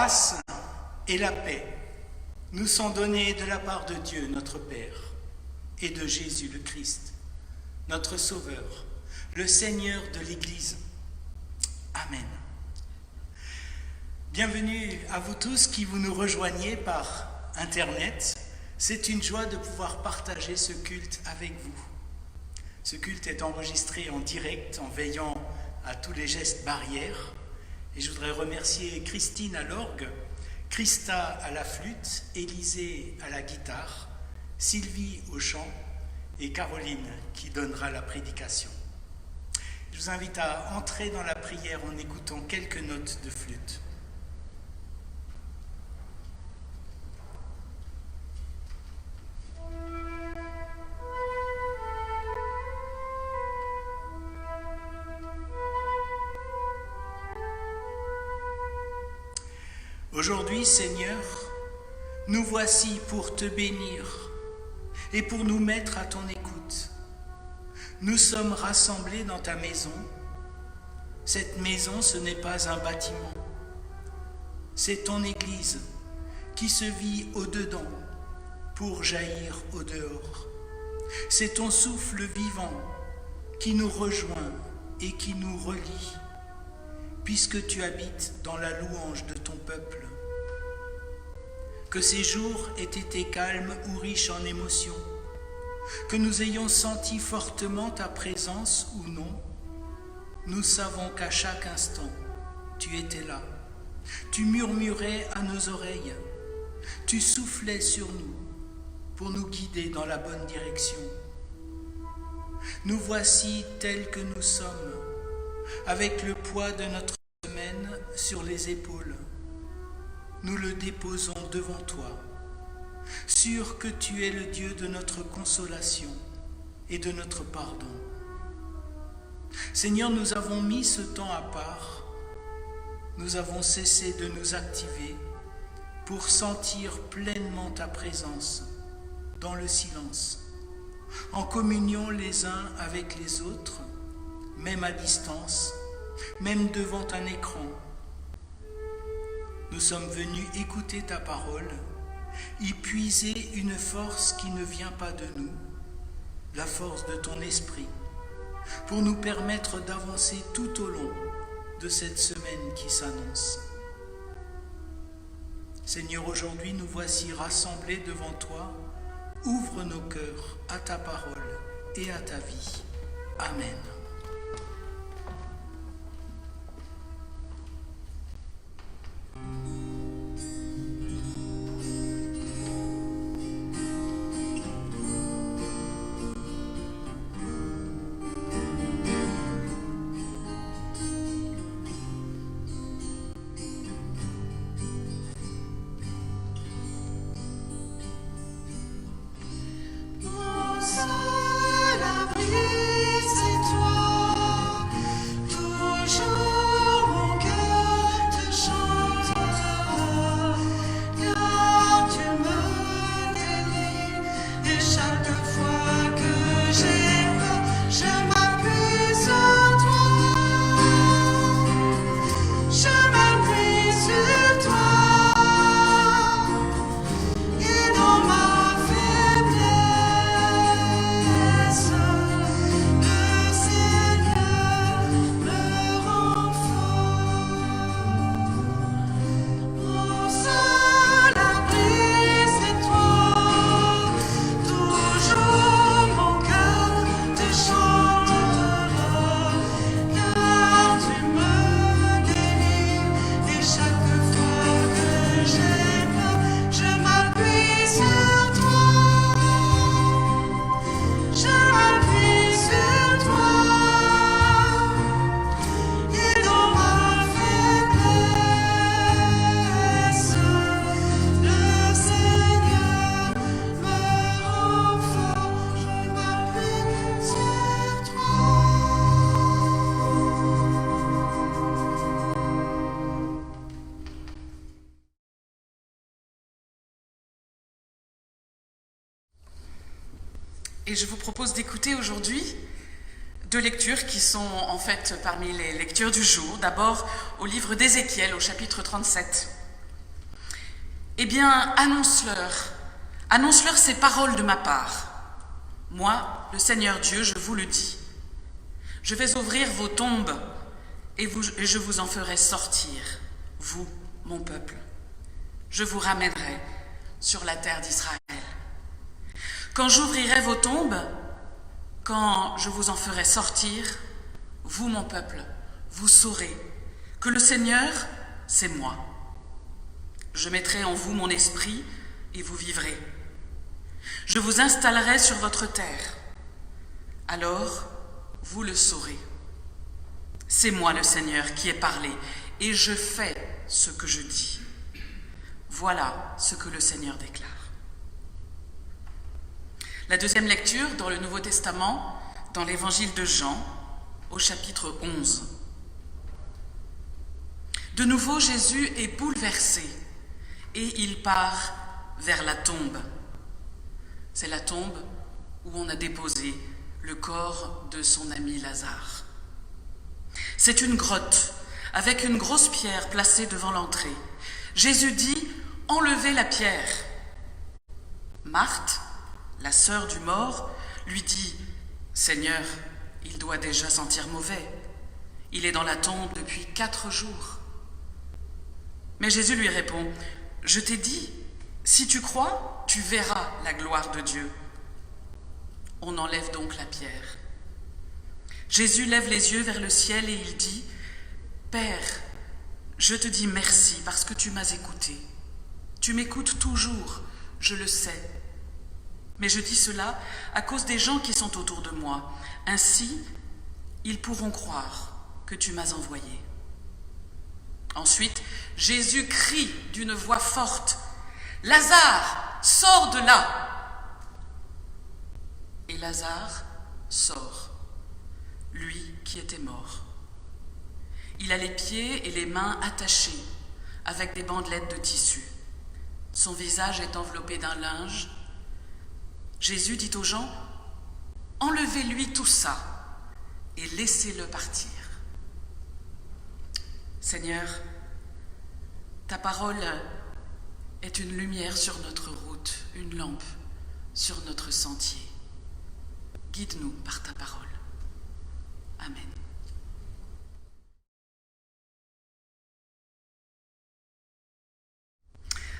grâce et la paix nous sont données de la part de Dieu, notre Père, et de Jésus le Christ, notre Sauveur, le Seigneur de l'Église. Amen. Bienvenue à vous tous qui vous nous rejoignez par Internet. C'est une joie de pouvoir partager ce culte avec vous. Ce culte est enregistré en direct en veillant à tous les gestes barrières. Et je voudrais remercier Christine à l'orgue, Christa à la flûte, Élisée à la guitare, Sylvie au chant et Caroline qui donnera la prédication. Je vous invite à entrer dans la prière en écoutant quelques notes de flûte. Aujourd'hui, Seigneur, nous voici pour te bénir et pour nous mettre à ton écoute. Nous sommes rassemblés dans ta maison. Cette maison, ce n'est pas un bâtiment. C'est ton Église qui se vit au-dedans pour jaillir au-dehors. C'est ton souffle vivant qui nous rejoint et qui nous relie, puisque tu habites dans la louange de ton peuple. Que ces jours aient été calmes ou riches en émotions, que nous ayons senti fortement ta présence ou non, nous savons qu'à chaque instant, tu étais là. Tu murmurais à nos oreilles, tu soufflais sur nous pour nous guider dans la bonne direction. Nous voici tels que nous sommes, avec le poids de notre semaine sur les épaules. Nous le déposons devant toi, sûrs que tu es le Dieu de notre consolation et de notre pardon. Seigneur, nous avons mis ce temps à part, nous avons cessé de nous activer pour sentir pleinement ta présence dans le silence, en communion les uns avec les autres, même à distance, même devant un écran. Nous sommes venus écouter ta parole, y puiser une force qui ne vient pas de nous, la force de ton esprit, pour nous permettre d'avancer tout au long de cette semaine qui s'annonce. Seigneur, aujourd'hui nous voici rassemblés devant toi. Ouvre nos cœurs à ta parole et à ta vie. Amen. Et je vous propose d'écouter aujourd'hui deux lectures qui sont en fait parmi les lectures du jour. D'abord au livre d'Ézéchiel au chapitre 37. Eh bien, annonce-leur ces paroles de ma part. Moi, le Seigneur Dieu, je vous le dis. Je vais ouvrir vos tombes et je vous en ferai sortir, vous, mon peuple. Je vous ramènerai sur la terre d'Israël. Quand j'ouvrirai vos tombes, quand je vous en ferai sortir, vous, mon peuple, vous saurez que le Seigneur, c'est moi. Je mettrai en vous mon esprit et vous vivrez. Je vous installerai sur votre terre. Alors, vous le saurez. C'est moi le Seigneur qui ai parlé et je fais ce que je dis. Voilà ce que le Seigneur déclare. La deuxième lecture dans le Nouveau Testament, dans l'Évangile de Jean, au chapitre 11. De nouveau, Jésus est bouleversé et il part vers la tombe. C'est la tombe où on a déposé le corps de son ami Lazare. C'est une grotte avec une grosse pierre placée devant l'entrée. Jésus dit « Enlevez la pierre ». Marthe, la sœur du mort, lui dit « Seigneur, il doit déjà sentir mauvais. Il est dans la tombe depuis 4 jours. » Mais Jésus lui répond « Je t'ai dit, si tu crois, tu verras la gloire de Dieu. » On enlève donc la pierre. Jésus lève les yeux vers le ciel et il dit « Père, je te dis merci parce que tu m'as écouté. Tu m'écoutes toujours, je le sais. Mais je dis cela à cause des gens qui sont autour de moi. Ainsi, ils pourront croire que tu m'as envoyé. » Ensuite, Jésus crie d'une voix forte « Lazare, sors de là !» Et Lazare sort, lui qui était mort. Il a les pieds et les mains attachés avec des bandelettes de tissu. Son visage est enveloppé d'un linge. Jésus dit aux gens « Enlevez-lui tout ça et laissez-le partir. » Seigneur, ta parole est une lumière sur notre route, une lampe sur notre sentier. Guide-nous par ta parole. Amen.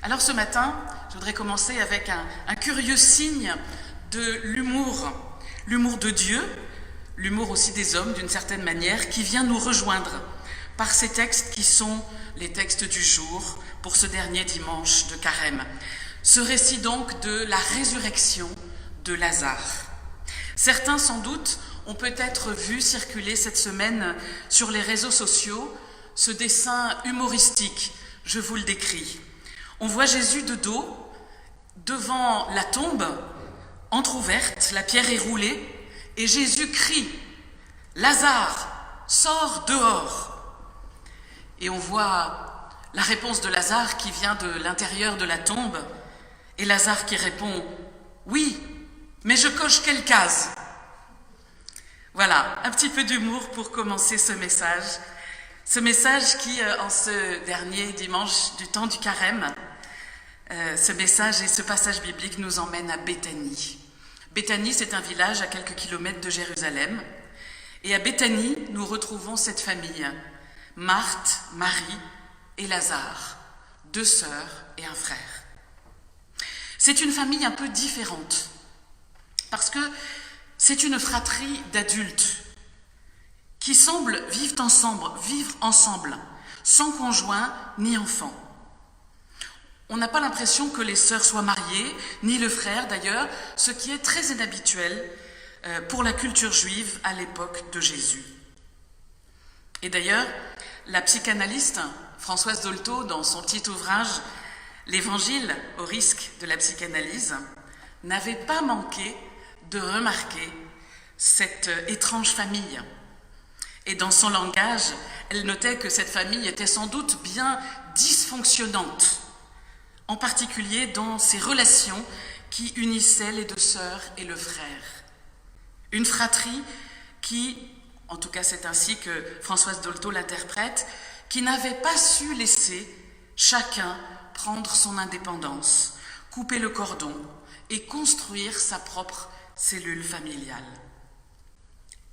Alors ce matin, je voudrais commencer avec un curieux signe de l'humour de Dieu, l'humour aussi des hommes d'une certaine manière, qui vient nous rejoindre par ces textes qui sont les textes du jour pour ce dernier dimanche de Carême. Ce récit donc de la résurrection de Lazare. Certains sans doute ont peut-être vu circuler cette semaine sur les réseaux sociaux ce dessin humoristique, je vous le décris. On voit Jésus de dos, devant la tombe, entr'ouverte, la pierre est roulée, et Jésus crie « Lazare, sors dehors !» Et on voit la réponse de Lazare qui vient de l'intérieur de la tombe, et Lazare qui répond « Oui, mais je coche quelle case ?» Voilà, un petit peu d'humour pour commencer ce message. Ce message qui, en ce dernier dimanche du temps du Carême, ce message et ce passage biblique nous emmène à Béthanie. Béthanie, c'est un village à quelques kilomètres de Jérusalem. Et à Béthanie, nous retrouvons cette famille, Marthe, Marie et Lazare, 2 sœurs et un frère. C'est une famille un peu différente, parce que c'est une fratrie d'adultes qui semblent vivre ensemble, sans conjoint ni enfant. On n'a pas l'impression que les sœurs soient mariées, ni le frère d'ailleurs, ce qui est très inhabituel pour la culture juive à l'époque de Jésus. Et d'ailleurs, la psychanalyste Françoise Dolto, dans son petit ouvrage « L'Évangile au risque de la psychanalyse », n'avait pas manqué de remarquer cette étrange famille. Et dans son langage, elle notait que cette famille était sans doute bien dysfonctionnante, en particulier dans ses relations qui unissaient les 2 sœurs et le frère. Une fratrie qui, en tout cas c'est ainsi que Françoise Dolto l'interprète, qui n'avait pas su laisser chacun prendre son indépendance, couper le cordon et construire sa propre cellule familiale.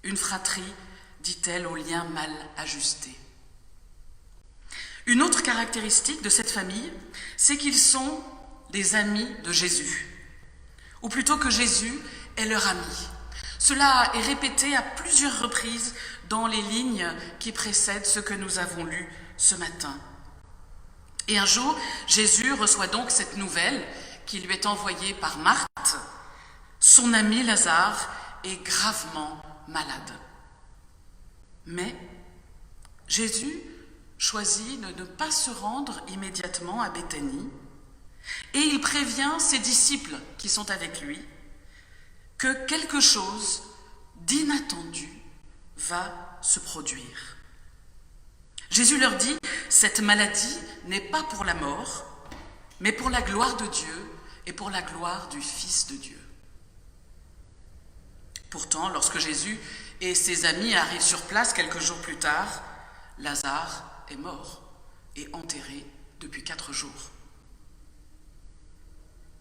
Une fratrie, dit-elle, aux liens mal ajustés. Une autre caractéristique de cette famille, c'est qu'ils sont des amis de Jésus, ou plutôt que Jésus est leur ami. Cela est répété à plusieurs reprises dans les lignes qui précèdent ce que nous avons lu ce matin. Et un jour, Jésus reçoit donc cette nouvelle qui lui est envoyée par Marthe. Son ami Lazare est gravement malade. Mais Jésus choisit de ne pas se rendre immédiatement à Béthanie et il prévient ses disciples qui sont avec lui que quelque chose d'inattendu va se produire. Jésus leur dit, cette maladie n'est pas pour la mort, mais pour la gloire de Dieu et pour la gloire du Fils de Dieu. Pourtant, lorsque Jésus et ses amis arrivent sur place quelques jours plus tard, Lazare est mort et enterré depuis 4 jours.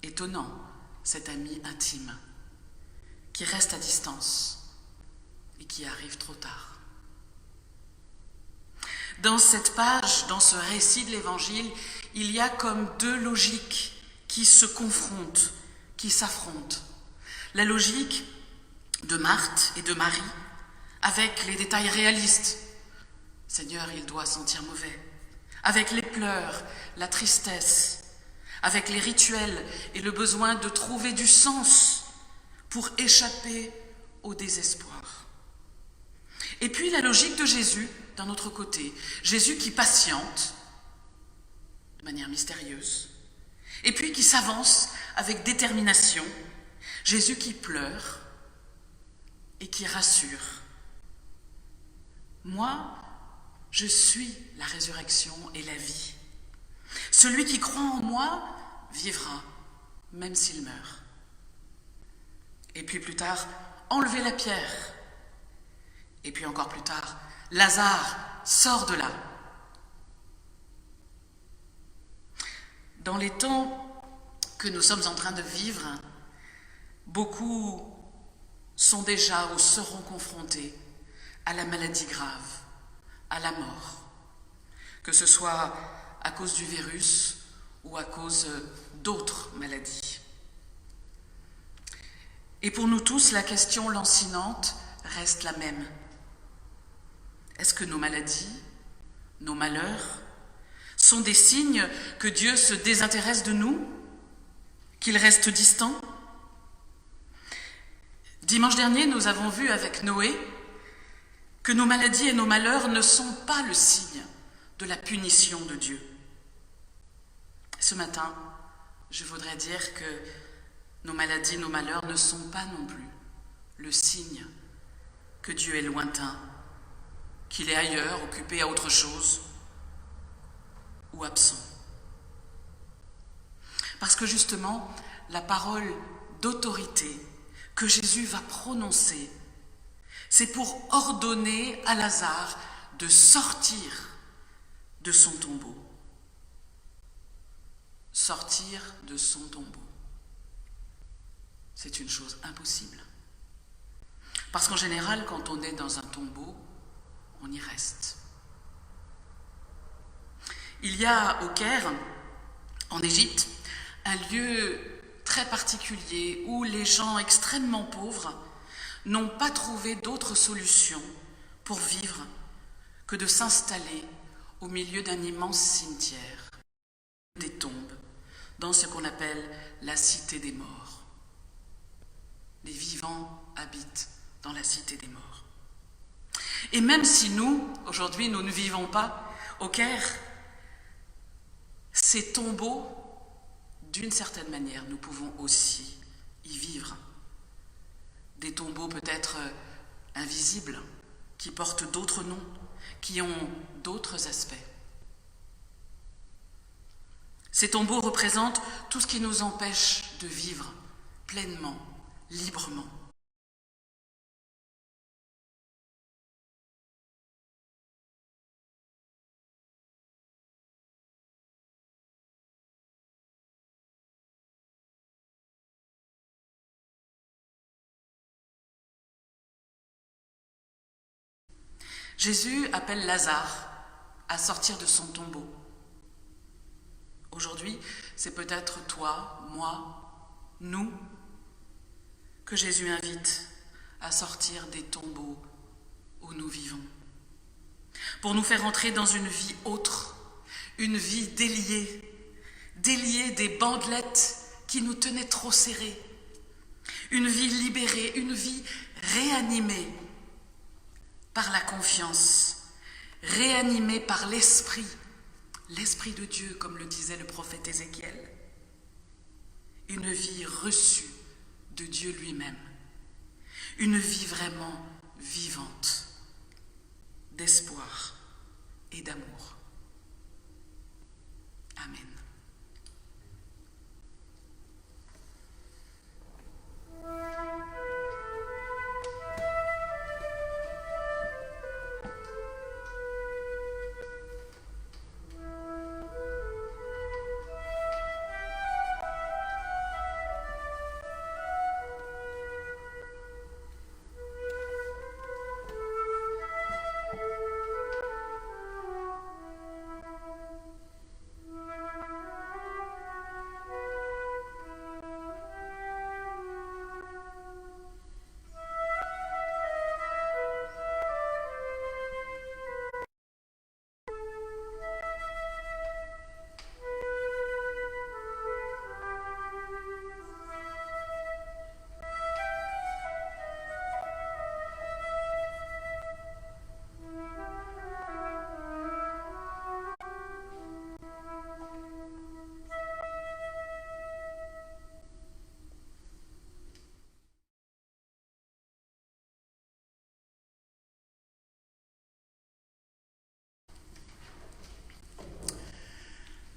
Étonnant, cet ami intime qui reste à distance et qui arrive trop tard. Dans cette page, dans ce récit de l'Évangile, il y a comme 2 logiques qui se confrontent, qui s'affrontent. La logique de Marthe et de Marie, avec les détails réalistes. Seigneur, il doit sentir mauvais. Avec les pleurs, la tristesse, avec les rituels et le besoin de trouver du sens pour échapper au désespoir. Et puis la logique de Jésus, d'un autre côté. Jésus qui patiente, de manière mystérieuse, et puis qui s'avance avec détermination. Jésus qui pleure et qui rassure. Moi, je suis la résurrection et la vie. Celui qui croit en moi vivra, même s'il meurt. Et puis plus tard, enlevez la pierre. Et puis encore plus tard, Lazare, sort de là. Dans les temps que nous sommes en train de vivre, beaucoup sont déjà ou seront confrontés à la maladie grave, à la mort, que ce soit à cause du virus ou à cause d'autres maladies. Et pour nous tous, la question lancinante reste la même. Est-ce que nos maladies, nos malheurs, sont des signes que Dieu se désintéresse de nous, qu'il reste distant ? Dimanche dernier, nous avons vu avec Noé que nos maladies et nos malheurs ne sont pas le signe de la punition de Dieu. Ce matin, je voudrais dire que nos maladies, nos malheurs ne sont pas non plus le signe que Dieu est lointain, qu'il est ailleurs, occupé à autre chose, ou absent. Parce que justement, la parole d'autorité que Jésus va prononcer, c'est pour ordonner à Lazare de sortir de son tombeau. Sortir de son tombeau. C'est une chose impossible. Parce qu'en général, quand on est dans un tombeau, on y reste. Il y a au Caire, en Égypte, un lieu très particulier où les gens extrêmement pauvres n'ont pas trouvé d'autre solution pour vivre que de s'installer au milieu d'un immense cimetière, des tombes, dans ce qu'on appelle la cité des morts. Les vivants habitent dans la cité des morts. Et même si nous, aujourd'hui, nous ne vivons pas au Caire, ces tombeaux, d'une certaine manière, nous pouvons aussi y vivre. Des tombeaux peut-être invisibles, qui portent d'autres noms, qui ont d'autres aspects. Ces tombeaux représentent tout ce qui nous empêche de vivre pleinement, librement. Jésus appelle Lazare à sortir de son tombeau. Aujourd'hui, c'est peut-être toi, moi, nous, que Jésus invite à sortir des tombeaux où nous vivons, pour nous faire entrer dans une vie autre, une vie déliée des bandelettes qui nous tenaient trop serrées, une vie libérée, une vie réanimée par la confiance, réanimée par l'Esprit de Dieu, comme le disait le prophète Ézéchiel, une vie reçue de Dieu lui-même, une vie vraiment vivante, d'espoir et d'amour. Amen.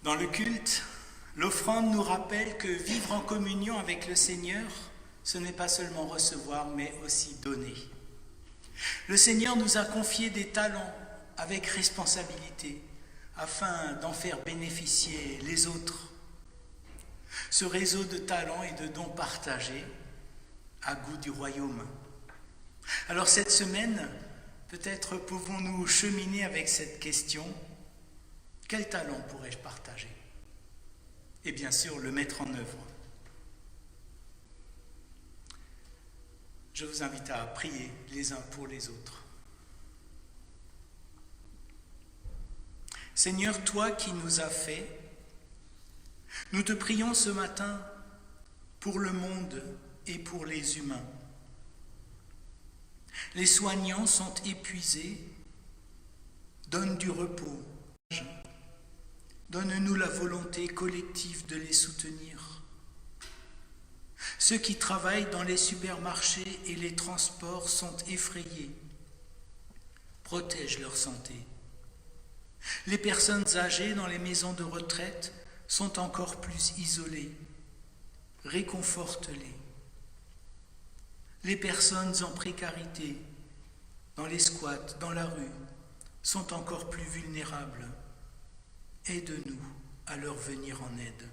Dans le culte, l'offrande nous rappelle que vivre en communion avec le Seigneur, ce n'est pas seulement recevoir, mais aussi donner. Le Seigneur nous a confié des talents avec responsabilité, afin d'en faire bénéficier les autres. Ce réseau de talents et de dons partagés a goût du royaume. Alors cette semaine, peut-être pouvons-nous cheminer avec cette question: quel talent pourrais-je partager? Et bien sûr, le mettre en œuvre. Je vous invite à prier les uns pour les autres. Seigneur, toi qui nous as fait, nous te prions ce matin pour le monde et pour les humains. Les soignants sont épuisés, donne du repos. Donne-nous la volonté collective de les soutenir. Ceux qui travaillent dans les supermarchés et les transports sont effrayés. Protège leur santé. Les personnes âgées dans les maisons de retraite sont encore plus isolées. Réconforte-les. Les personnes en précarité, dans les squats, dans la rue, sont encore plus vulnérables. Aide-nous à leur venir en aide.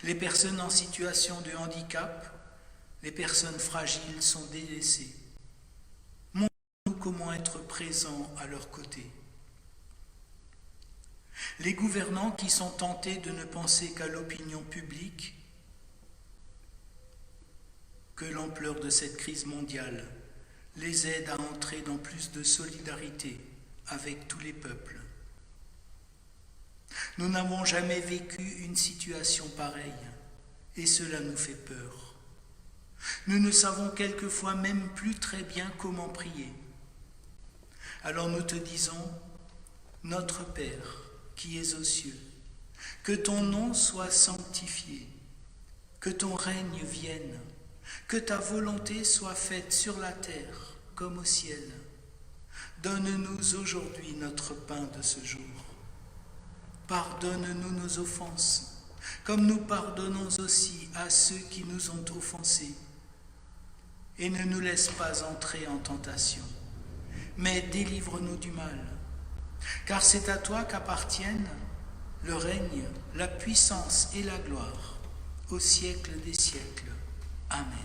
Les personnes en situation de handicap, les personnes fragiles sont délaissées. Montre-nous comment être présents à leur côté. Les gouvernants qui sont tentés de ne penser qu'à l'opinion publique, que l'ampleur de cette crise mondiale les aide à entrer dans plus de solidarité avec tous les peuples. Nous n'avons jamais vécu une situation pareille et cela nous fait peur. Nous ne savons quelquefois même plus très bien comment prier. Alors nous te disons, notre Père qui es aux cieux, que ton nom soit sanctifié, que ton règne vienne, que ta volonté soit faite sur la terre comme au ciel. Donne-nous aujourd'hui notre pain de ce jour. Pardonne-nous nos offenses, comme nous pardonnons aussi à ceux qui nous ont offensés. Et ne nous laisse pas entrer en tentation, mais délivre-nous du mal. Car c'est à toi qu'appartiennent le règne, la puissance et la gloire, au siècle des siècles. Amen.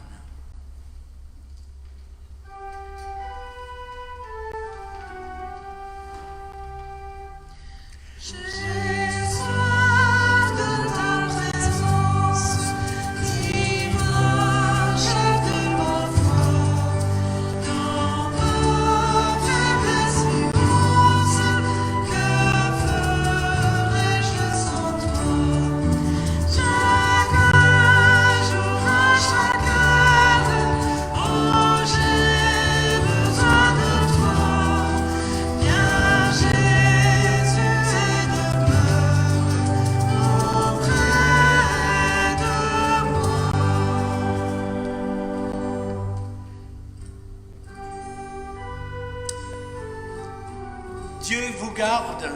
Dieu vous garde.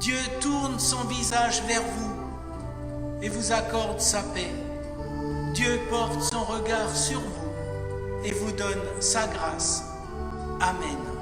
Dieu tourne son visage vers vous et vous accorde sa paix. Dieu porte son regard sur vous et vous donne sa grâce. Amen.